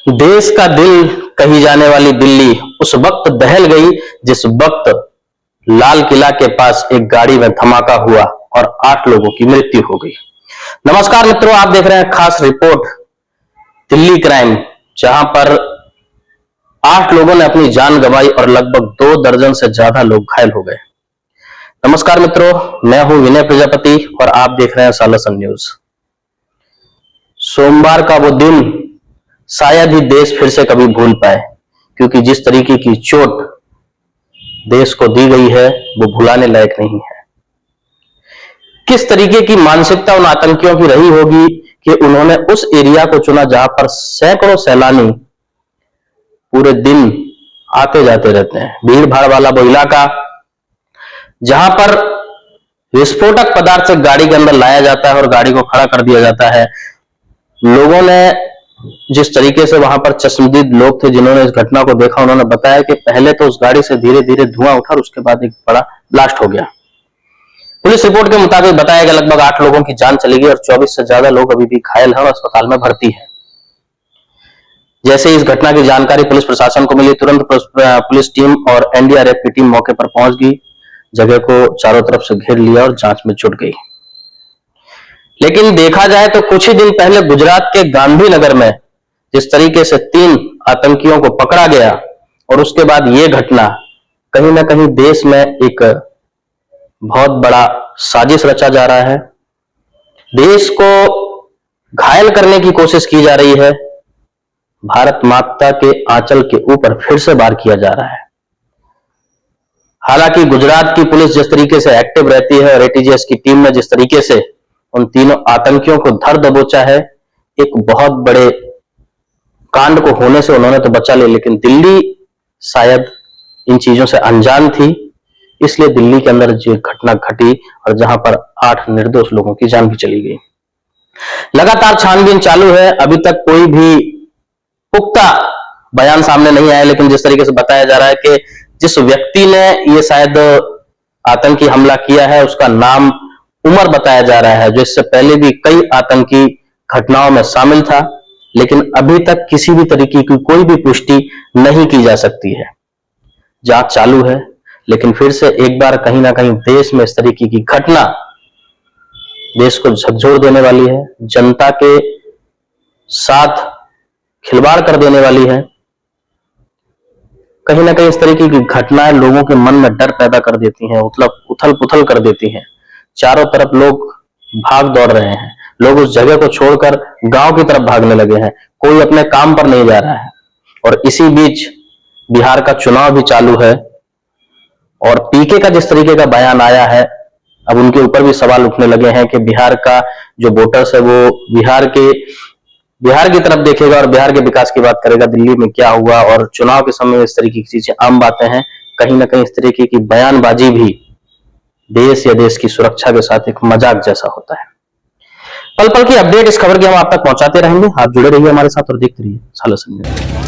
देश का दिल कही जाने वाली दिल्ली उस वक्त दहल गई जिस वक्त लाल किला के पास एक गाड़ी में धमाका हुआ और 8 लोगों की मृत्यु हो गई। नमस्कार मित्रों, आप देख रहे हैं खास रिपोर्ट दिल्ली क्राइम, जहां पर 8 लोगों ने अपनी जान गंवाई और लगभग 2 दर्जन से ज्यादा लोग घायल हो गए। नमस्कार मित्रों, मैं हूं विनय प्रजापति और आप देख रहे हैं सालासन न्यूज। सोमवार का वो दिन शायद ही देश फिर से कभी भूल पाए, क्योंकि जिस तरीके की चोट देश को दी गई है वो भुलाने लायक नहीं है। किस तरीके की मानसिकता उन आतंकियों की रही होगी कि उन्होंने उस एरिया को चुना जहां पर सैकड़ों सैलानी पूरे दिन आते जाते रहते हैं। भीड़ भाड़ वाला वो इलाका जहां पर विस्फोटक पदार्थ से गाड़ी के अंदर लाया जाता है और गाड़ी को खड़ा कर दिया जाता है। लोगों ने जिस तरीके से वहां पर चश्मदीद लोग थे जिन्होंने इस घटना को देखा, उन्होंने बताया कि पहले तो उस गाड़ी से धीरे धीरे धुआं उठा और उसके बाद एक बड़ा ब्लास्ट हो गया। पुलिस रिपोर्ट के मुताबिक बताया गया लगभग 8 लोगों की जान चली गई और 24 से ज्यादा लोग अभी भी घायल हैं और अस्पताल में भर्ती हैं। जैसे इस घटना की जानकारी पुलिस प्रशासन को मिली, तुरंत पुलिस टीम और एनडीआरएफ की टीम मौके पर पहुंच गई, जगह को चारों तरफ से घेर लिया और जांच में जुट गई। लेकिन देखा जाए तो कुछ ही दिन पहले गुजरात के गांधीनगर में जिस तरीके से 3 आतंकियों को पकड़ा गया और उसके बाद ये घटना, कहीं ना कहीं देश में एक बहुत बड़ा साजिश रचा जा रहा है। देश को घायल करने की कोशिश की जा रही है। भारत माता के आंचल के ऊपर फिर से वार किया जा रहा है। हालांकि गुजरात की पुलिस जिस तरीके से एक्टिव रहती है और एटीजीएस की टीम ने जिस तरीके से उन तीनों आतंकियों को धर दबोचा है, एक बहुत बड़े कांड को होने से उन्होंने तो बचा लिया, लेकिन दिल्ली शायद इन चीजों से अनजान थी, इसलिए दिल्ली के अंदर जो घटना घटी और जहां पर 8 निर्दोष लोगों की जान भी चली गई। लगातार छानबीन चालू है, अभी तक कोई भी पुख्ता बयान सामने नहीं आया, लेकिन जिस तरीके से बताया जा रहा है कि जिस व्यक्ति ने ये शायद आतंकी हमला किया है उसका नाम उमर बताया जा रहा है, जो इससे पहले भी कई आतंकी घटनाओं में शामिल था, लेकिन अभी तक किसी भी तरीके की कोई भी पुष्टि नहीं की जा सकती है। जांच चालू है, लेकिन फिर से एक बार कहीं ना कहीं देश में इस तरीके की घटना देश को झकझोर देने वाली है, जनता के साथ खिलवाड़ कर देने वाली है। कहीं ना कहीं इस तरीके की घटनाएं लोगों के मन में डर पैदा कर देती हैं, उथल पुथल कर देती हैं। चारों तरफ लोग भाग दौड़ रहे हैं, लोग उस जगह को छोड़कर गांव की तरफ भागने लगे हैं, कोई अपने काम पर नहीं जा रहा है। और इसी बीच बिहार का चुनाव भी चालू है और पीके का जिस तरीके का बयान आया है, अब उनके ऊपर भी सवाल उठने लगे हैं कि बिहार का जो वोटर्स है वो बिहार की तरफ देखेगा और बिहार के विकास की बात करेगा। दिल्ली में क्या हुआ और चुनाव के समय इस तरीके की चीजें आम बातें हैं। कहीं ना कहीं इस तरीके की बयानबाजी भी देश या देश की सुरक्षा के साथ एक मजाक जैसा होता है। पल पल की अपडेट इस खबर की हम आप तक पहुंचाते रहेंगे। आप जुड़े रहिए हमारे साथ और देखते रहिए सालासन न्यूज।